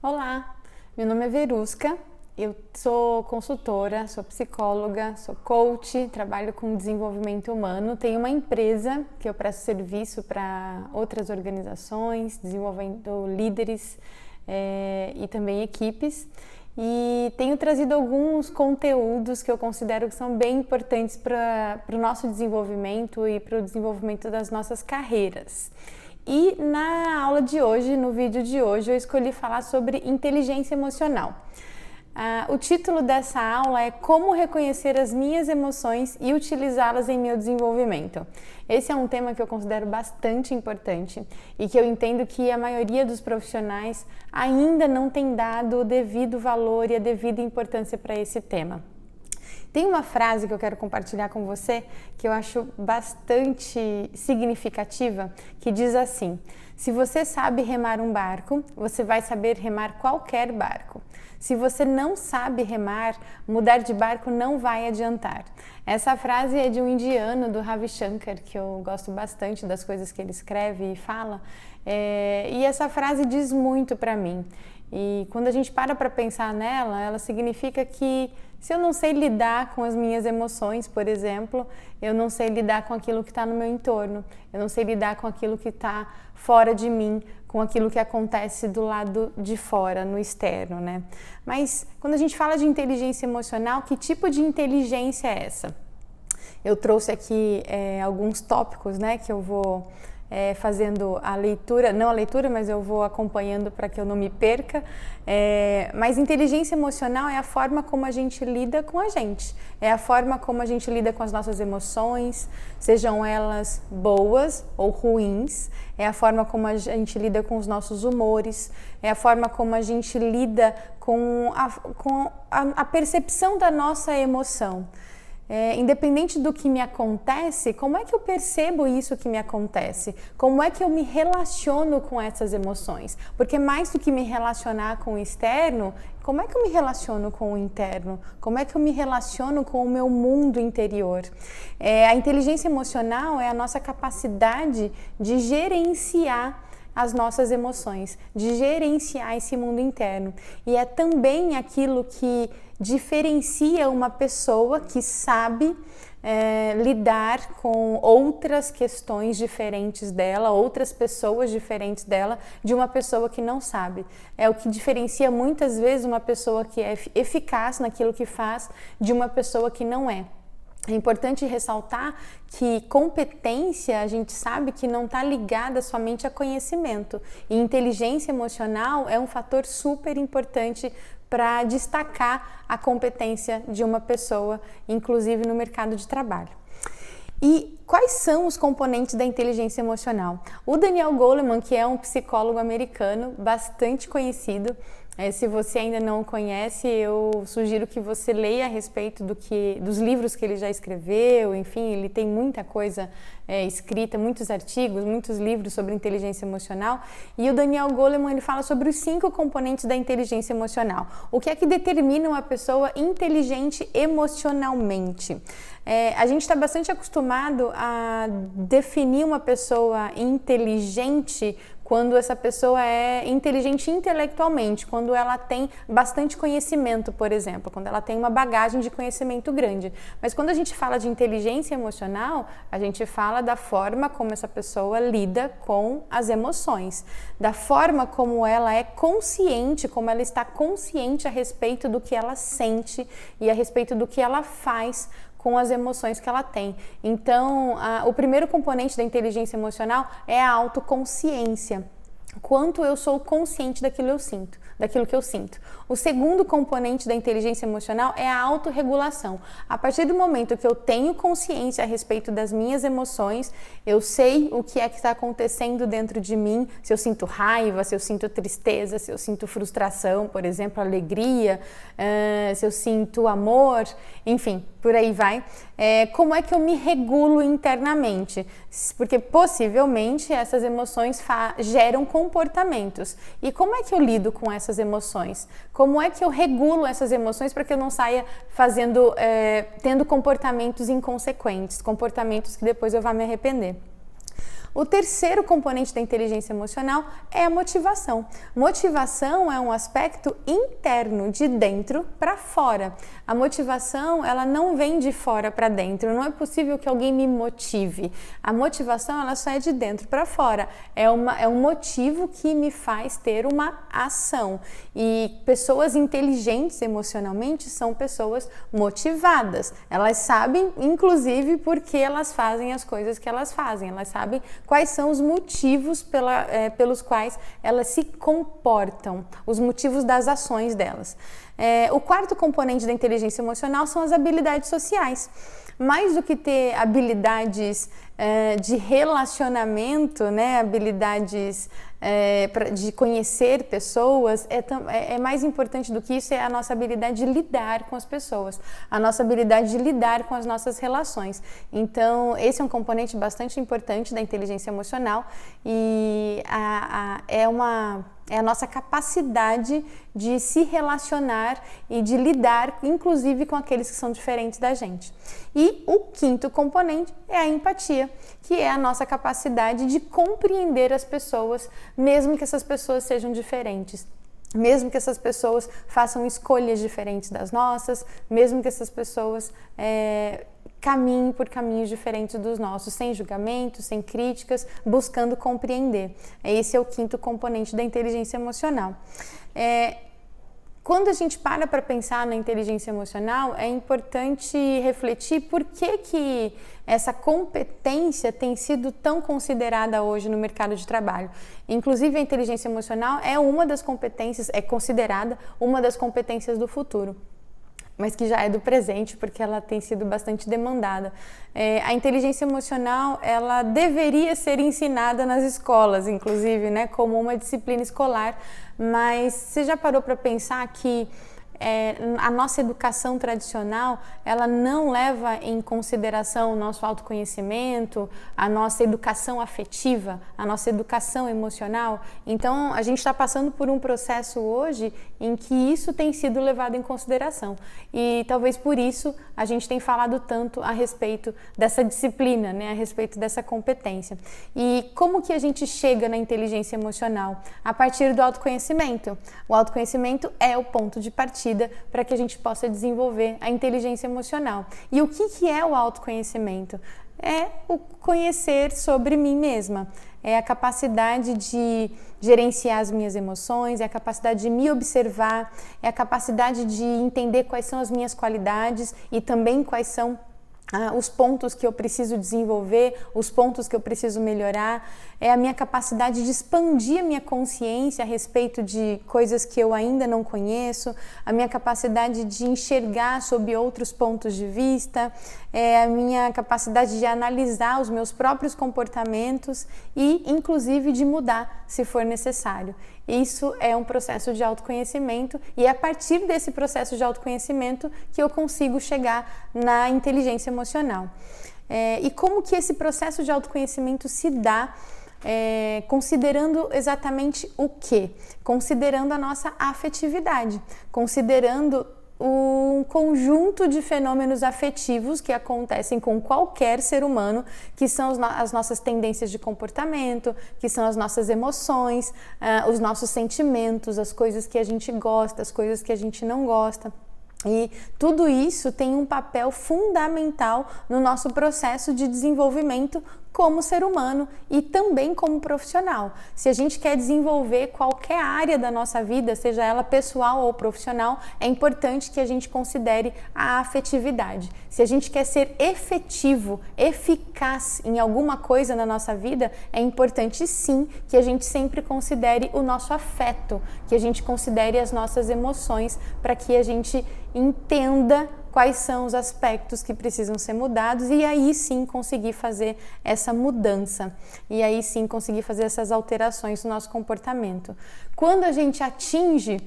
Olá, meu nome é Verusca, eu sou consultora, sou psicóloga, sou coach, trabalho com desenvolvimento humano, tenho uma empresa que eu presto serviço para outras organizações, desenvolvendo líderes e também equipes, e tenho trazido alguns conteúdos que eu considero que são bem importantes para o nosso desenvolvimento e para o desenvolvimento das nossas carreiras. E na aula de hoje, no vídeo de hoje, eu escolhi falar sobre inteligência emocional. O título dessa aula é Como reconhecer as minhas emoções e utilizá-las em meu desenvolvimento. Esse é um tema que eu considero bastante importante e que eu entendo que a maioria dos profissionais ainda não tem dado o devido valor e a devida importância para esse tema. Tem uma frase que eu quero compartilhar com você que eu acho bastante significativa, que diz assim: se você sabe remar um barco, você vai saber remar qualquer barco. Se você não sabe remar, mudar de barco não vai adiantar. Essa frase é de um indiano, do Ravi Shankar, que eu gosto bastante das coisas que ele escreve e fala, e essa frase diz muito para mim. E quando a gente para pensar nela, ela significa que se eu não sei lidar com as minhas emoções, por exemplo, eu não sei lidar com aquilo que está no meu entorno, eu não sei lidar com aquilo que está fora de mim, com aquilo que acontece do lado de fora, no externo, né? Mas quando a gente fala de inteligência emocional, que tipo de inteligência é essa? Eu trouxe aqui alguns tópicos, né, que eu vou fazendo a leitura, não a leitura, mas eu vou acompanhando para que eu não me perca. Mas inteligência emocional é a forma como a gente lida com a gente, é a forma como a gente lida com as nossas emoções, sejam elas boas ou ruins, é a forma como a gente lida com os nossos humores, é a forma como a gente lida com a percepção da nossa emoção. Independente do que me acontece, como é que eu percebo isso que me acontece? Como é que eu me relaciono com essas emoções? Porque mais do que me relacionar com o externo, como é que eu me relaciono com o interno? Como é que eu me relaciono com o meu mundo interior? A inteligência emocional é a nossa capacidade de gerenciar as nossas emoções, de gerenciar esse mundo interno. E é também aquilo que diferencia uma pessoa que sabe lidar com outras questões diferentes dela, outras pessoas diferentes dela, de uma pessoa que não sabe. É o que diferencia muitas vezes uma pessoa que é eficaz naquilo que faz de uma pessoa que não é. É importante ressaltar que competência, a gente sabe que não está ligada somente a conhecimento. E inteligência emocional é um fator super importante para destacar a competência de uma pessoa, inclusive no mercado de trabalho. E quais são os componentes da inteligência emocional? O Daniel Goleman, que é um psicólogo americano bastante conhecido, se você ainda não o conhece, eu sugiro que você leia a respeito dos livros que ele já escreveu. Enfim, ele tem muita coisa escrita, muitos artigos, muitos livros sobre inteligência emocional. E o Daniel Goleman, ele fala sobre os 5 componentes da inteligência emocional. O que é que determina uma pessoa inteligente emocionalmente? A gente está bastante acostumado a definir uma pessoa inteligente quando essa pessoa é inteligente intelectualmente, quando ela tem bastante conhecimento, por exemplo, quando ela tem uma bagagem de conhecimento grande. Mas quando a gente fala de inteligência emocional, a gente fala da forma como essa pessoa lida com as emoções, da forma como ela é consciente, como ela está consciente a respeito do que ela sente e a respeito do que ela faz com as emoções que ela tem. Então, o primeiro componente da inteligência emocional é a autoconsciência. Quanto eu sou consciente daquilo que eu sinto. O segundo componente da inteligência emocional é a autorregulação. A partir do momento que eu tenho consciência a respeito das minhas emoções, eu sei o que é que está acontecendo dentro de mim, se eu sinto raiva, se eu sinto tristeza, se eu sinto frustração, por exemplo, alegria, se eu sinto amor, enfim, por aí vai. Como é que eu me regulo internamente? Porque possivelmente essas emoções geram comportamentos. E como é que eu lido com essas emoções? Como é que eu regulo essas emoções para que eu não saia tendo comportamentos inconsequentes, comportamentos que depois eu vá me arrepender? O terceiro componente da inteligência emocional é a motivação. Motivação é um aspecto interno, de dentro para fora. A motivação, ela não vem de fora para dentro. Não é possível que alguém me motive. A motivação, ela só é de dentro para fora. É um motivo que me faz ter uma ação. E pessoas inteligentes emocionalmente são pessoas motivadas. Elas sabem, inclusive, por que elas fazem as coisas que elas fazem. Elas sabem quais são os motivos pelos quais elas se comportam, os motivos das ações delas. O quarto componente da inteligência emocional são as habilidades sociais. Mais do que ter habilidades de relacionamento, né, habilidades de conhecer pessoas, é mais importante do que isso, é a nossa habilidade de lidar com as pessoas, a nossa habilidade de lidar com as nossas relações. Então, esse é um componente bastante importante da inteligência emocional e é a nossa capacidade de se relacionar e de lidar, inclusive, com aqueles que são diferentes da gente. E o quinto componente é a empatia, que é a nossa capacidade de compreender as pessoas, mesmo que essas pessoas sejam diferentes. Mesmo que essas pessoas façam escolhas diferentes das nossas, mesmo que essas pessoas caminhem por caminhos diferentes dos nossos, sem julgamentos, sem críticas, buscando compreender. Esse é o quinto componente da inteligência emocional. Quando a gente para pensar na inteligência emocional, é importante refletir por que essa competência tem sido tão considerada hoje no mercado de trabalho. Inclusive, a inteligência emocional é considerada uma das competências do futuro, mas que já é do presente, porque ela tem sido bastante demandada. A inteligência emocional, ela deveria ser ensinada nas escolas, inclusive, né, como uma disciplina escolar, mas você já parou para pensar que a nossa educação tradicional, ela não leva em consideração o nosso autoconhecimento, a nossa educação afetiva, a nossa educação emocional? Então, a gente está passando por um processo hoje em que isso tem sido levado em consideração. E talvez por isso a gente tem falado tanto a respeito dessa disciplina, né, a respeito dessa competência. E como que a gente chega na inteligência emocional? A partir do autoconhecimento. O autoconhecimento é o ponto de partida para que a gente possa desenvolver a inteligência emocional. E o que é o autoconhecimento? É o conhecer sobre mim mesma, é a capacidade de gerenciar as minhas emoções, é a capacidade de me observar, é a capacidade de entender quais são as minhas qualidades e também quais são os pontos que eu preciso desenvolver, os pontos que eu preciso melhorar, é a minha capacidade de expandir a minha consciência a respeito de coisas que eu ainda não conheço, a minha capacidade de enxergar sob outros pontos de vista, é a minha capacidade de analisar os meus próprios comportamentos e, inclusive, de mudar se for necessário. Isso é um processo de autoconhecimento e é a partir desse processo de autoconhecimento que eu consigo chegar na inteligência emocional. E como que esse processo de autoconhecimento se dá? Considerando exatamente o quê? Considerando a nossa afetividade, considerando um conjunto de fenômenos afetivos que acontecem com qualquer ser humano, que são as nossas tendências de comportamento, que são as nossas emoções, os nossos sentimentos, as coisas que a gente gosta, as coisas que a gente não gosta. E tudo isso tem um papel fundamental no nosso processo de desenvolvimento como ser humano e também como profissional. Se a gente quer desenvolver qualquer área da nossa vida, seja ela pessoal ou profissional, é importante que a gente considere a afetividade. Se a gente quer ser efetivo, eficaz em alguma coisa na nossa vida, é importante sim que a gente sempre considere o nosso afeto, que a gente considere as nossas emoções, para que a gente entenda quais são os aspectos que precisam ser mudados e aí sim conseguir fazer essa mudança, e aí sim conseguir fazer essas alterações no nosso comportamento. Quando a gente atinge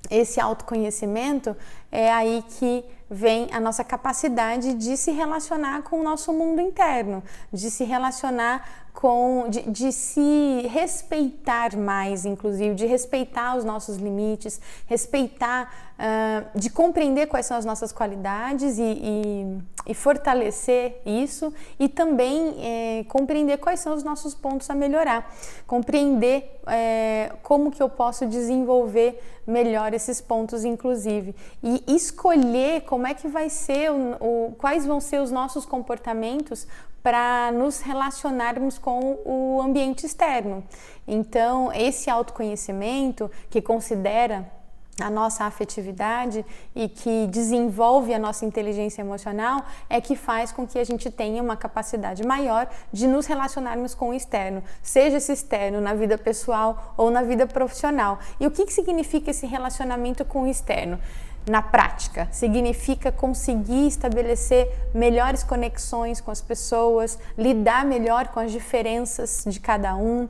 esse autoconhecimento, é aí que vem a nossa capacidade de se relacionar com o nosso mundo interno, de se relacionar de se respeitar mais, inclusive, de respeitar os nossos limites, de compreender quais são as nossas qualidades e fortalecer isso, e também compreender quais são os nossos pontos a melhorar, compreender como que eu posso desenvolver melhor esses pontos, inclusive, e escolher como é que vai ser quais vão ser os nossos comportamentos para nos relacionarmos com o ambiente externo. Então, esse autoconhecimento que considera a nossa afetividade e que desenvolve a nossa inteligência emocional é que faz com que a gente tenha uma capacidade maior de nos relacionarmos com o externo, seja esse externo na vida pessoal ou na vida profissional. E o que significa esse relacionamento com o externo? Na prática, significa conseguir estabelecer melhores conexões com as pessoas, lidar melhor com as diferenças de cada um,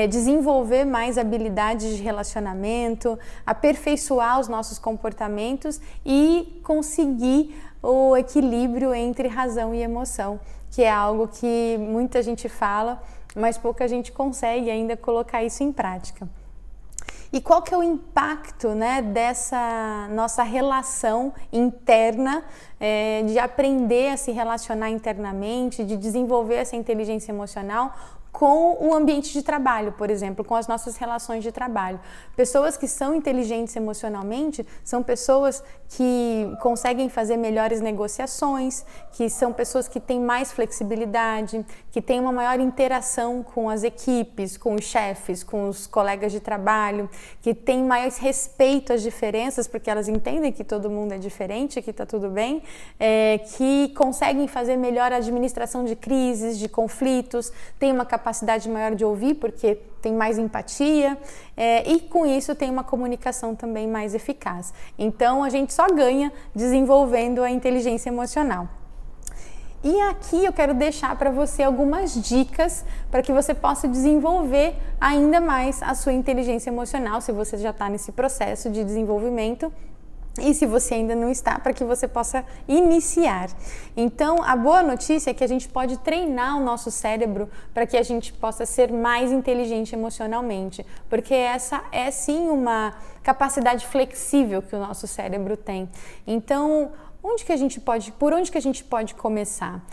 desenvolver mais habilidades de relacionamento, aperfeiçoar os nossos comportamentos e conseguir o equilíbrio entre razão e emoção, que é algo que muita gente fala, mas pouca gente consegue ainda colocar isso em prática. E qual que é o impacto, né, dessa nossa relação interna, de aprender a se relacionar internamente, de desenvolver essa inteligência emocional com o ambiente de trabalho, por exemplo, com as nossas relações de trabalho. Pessoas que são inteligentes emocionalmente são pessoas que conseguem fazer melhores negociações, que são pessoas que têm mais flexibilidade, que têm uma maior interação com as equipes, com os chefes, com os colegas de trabalho, que têm mais respeito às diferenças, porque elas entendem que todo mundo é diferente, que está tudo bem, que conseguem fazer melhor a administração de crises, de conflitos, têm uma capacidade maior de ouvir, porque tem mais empatia, e com isso tem uma comunicação também mais eficaz. Então a gente só ganha desenvolvendo a inteligência emocional. E aqui eu quero deixar para você algumas dicas para que você possa desenvolver ainda mais a sua inteligência emocional, se você já está nesse processo de desenvolvimento. E se você ainda não está, para que você possa iniciar. Então, a boa notícia é que a gente pode treinar o nosso cérebro para que a gente possa ser mais inteligente emocionalmente, porque essa é sim uma capacidade flexível que o nosso cérebro tem. Então, por onde que a gente pode começar?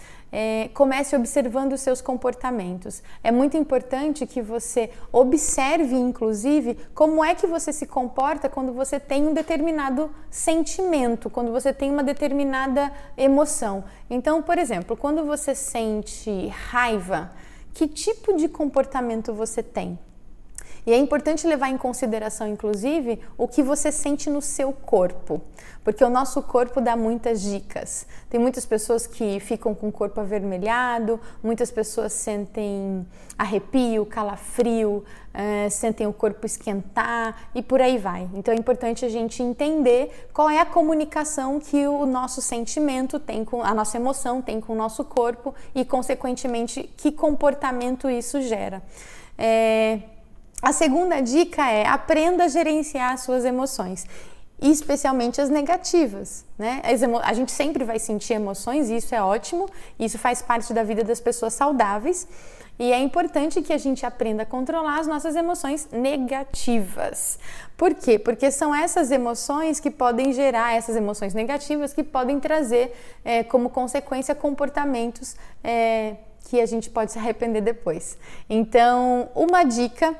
Comece observando os seus comportamentos. É muito importante que você observe, inclusive, como é que você se comporta quando você tem um determinado sentimento, quando você tem uma determinada emoção. Então, por exemplo, quando você sente raiva, que tipo de comportamento você tem? E é importante levar em consideração, inclusive, o que você sente no seu corpo, porque o nosso corpo dá muitas dicas. Tem muitas pessoas que ficam com o corpo avermelhado, muitas pessoas sentem arrepio, calafrio, sentem o corpo esquentar e por aí vai. Então é importante a gente entender qual é a comunicação que o nosso sentimento tem com a nossa emoção, tem com o nosso corpo e, consequentemente, que comportamento isso gera. A segunda dica é: aprenda a gerenciar as suas emoções, especialmente as negativas, né? A gente sempre vai sentir emoções e isso é ótimo, isso faz parte da vida das pessoas saudáveis. E é importante que a gente aprenda a controlar as nossas emoções negativas. Por quê? Porque são essas emoções que podem gerar, essas emoções negativas que podem trazer como consequência comportamentos que a gente pode se arrepender depois. Então, uma dica,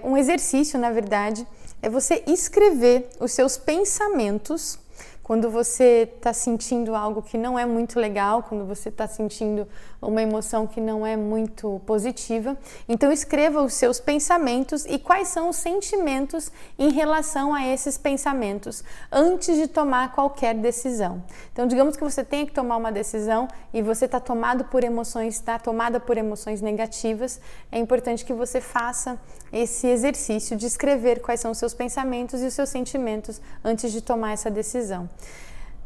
um exercício, na verdade, é você escrever os seus pensamentos quando você está sentindo algo que não é muito legal, quando você está sentindo uma emoção que não é muito positiva. Então escreva os seus pensamentos e quais são os sentimentos em relação a esses pensamentos antes de tomar qualquer decisão. Então digamos que você tenha que tomar uma decisão e você está tomada por emoções negativas, é importante que você faça esse exercício de escrever quais são os seus pensamentos e os seus sentimentos antes de tomar essa decisão.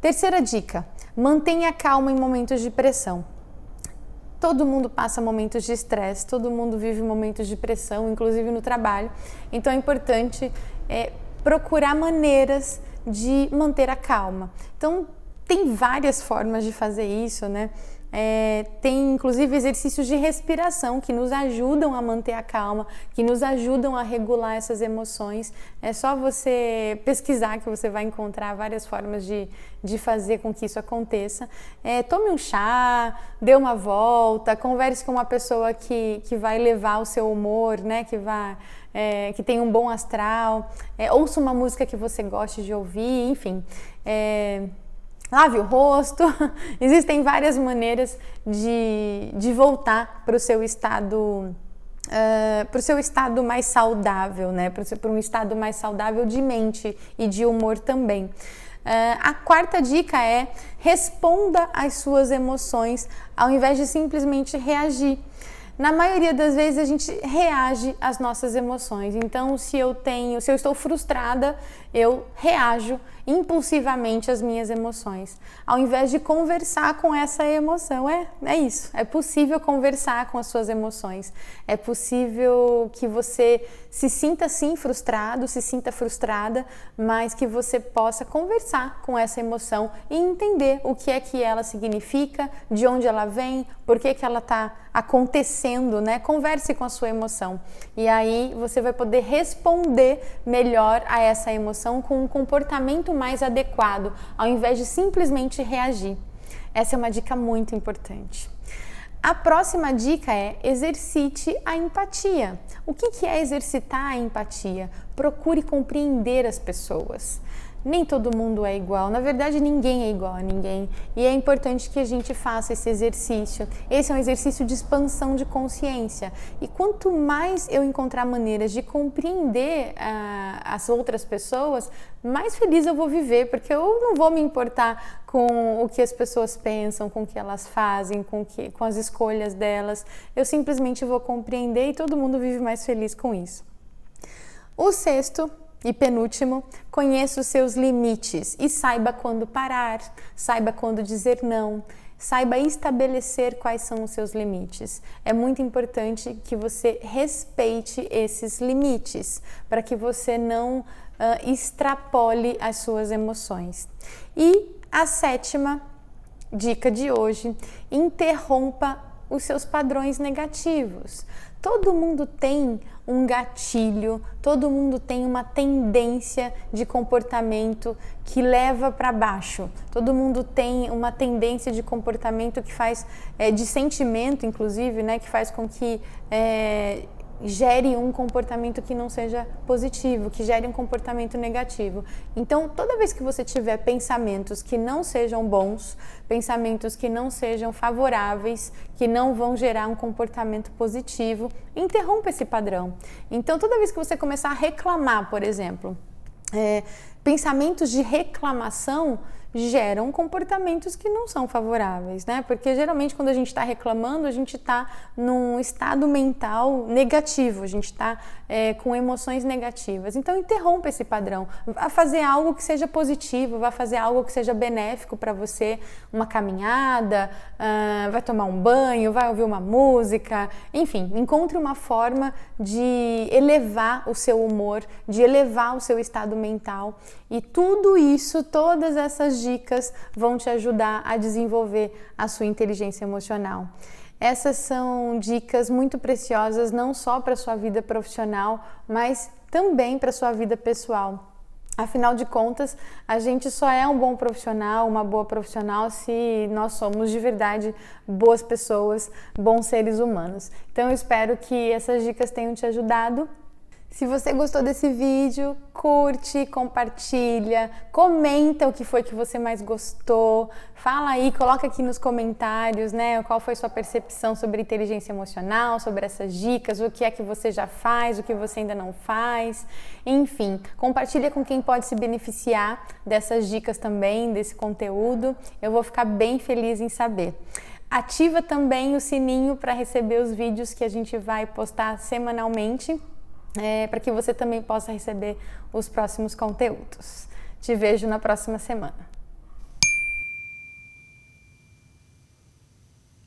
Terceira dica: mantenha calma em momentos de pressão. Todo mundo passa momentos de estresse, todo mundo vive momentos de pressão, inclusive no trabalho. Então é importante procurar maneiras de manter a calma. Então, tem várias formas de fazer isso, né? Tem inclusive exercícios de respiração que nos ajudam a manter a calma, que nos ajudam a regular essas emoções. É só você pesquisar que você vai encontrar várias formas de fazer com que isso aconteça. Tome um chá, dê uma volta, converse com uma pessoa que vai levar o seu humor, né? Que tem um bom astral, ouça uma música que você goste de ouvir, enfim. Lave o rosto. Existem várias maneiras de voltar para o seu estado mais saudável, né? Para um estado mais saudável de mente e de humor também. A quarta dica é: responda às suas emoções ao invés de simplesmente reagir. Na maioria das vezes a gente reage às nossas emoções. Então, se eu estou frustrada, eu reajo impulsivamente às minhas emoções, ao invés de conversar com essa emoção. É isso. É possível conversar com as suas emoções. É possível que você se sinta sim frustrado, se sinta frustrada, mas que você possa conversar com essa emoção e entender o que é que ela significa, de onde ela vem, por que ela está acontecendo, né? Converse com a sua emoção e aí você vai poder responder melhor a essa emoção com um comportamento mais adequado, ao invés de simplesmente reagir. Essa é uma dica muito importante. A próxima dica é: exercite a empatia. O que é exercitar a empatia? Procure compreender as pessoas. Nem todo mundo é igual, na verdade ninguém é igual a ninguém, e é importante que a gente faça esse exercício. Esse é um exercício de expansão de consciência, e quanto mais eu encontrar maneiras de compreender as outras pessoas, mais feliz eu vou viver, porque eu não vou me importar com o que as pessoas pensam, com o que elas fazem, com as escolhas delas. Eu simplesmente vou compreender e todo mundo vive mais feliz com isso. O sexto e penúltimo: conheça os seus limites e saiba quando parar, saiba quando dizer não, saiba estabelecer quais são os seus limites. É muito importante que você respeite esses limites, para que você não extrapole as suas emoções. E a sétima dica de hoje: interrompa os seus padrões negativos. Todo mundo tem um gatilho, todo mundo tem uma tendência de comportamento que leva para baixo. Todo mundo tem uma tendência de comportamento que faz, de sentimento inclusive, né, que faz com que gere um comportamento que não seja positivo, que gere um comportamento negativo. Então, toda vez que você tiver pensamentos que não sejam bons, pensamentos que não sejam favoráveis, que não vão gerar um comportamento positivo, interrompa esse padrão. Então, toda vez que você começar a reclamar, por exemplo, pensamentos de reclamação geram comportamentos que não são favoráveis, né? Porque geralmente quando a gente está reclamando, a gente está num estado mental negativo, a gente está com emoções negativas. Então interrompa esse padrão, vá fazer algo que seja positivo, vá fazer algo que seja benéfico para você, uma caminhada, vai tomar um banho, vai ouvir uma música, enfim, encontre uma forma de elevar o seu humor, de elevar o seu estado mental, e tudo isso, todas essas dicas vão te ajudar a desenvolver a sua inteligência emocional. Essas são dicas muito preciosas, não só para a sua vida profissional, mas também para a sua vida pessoal. Afinal de contas, a gente só é um bom profissional, uma boa profissional, se nós somos de verdade boas pessoas, bons seres humanos. Então eu espero que essas dicas tenham te ajudado. Se você gostou desse vídeo, curte, compartilha, comenta o que foi que você mais gostou, fala aí, coloca aqui nos comentários, né, qual foi sua percepção sobre inteligência emocional, sobre essas dicas, o que é que você já faz, o que você ainda não faz, enfim, compartilha com quem pode se beneficiar dessas dicas também, desse conteúdo, eu vou ficar bem feliz em saber. Ativa também o sininho para receber os vídeos que a gente vai postar semanalmente, para que você também possa receber os próximos conteúdos. Te vejo na próxima semana.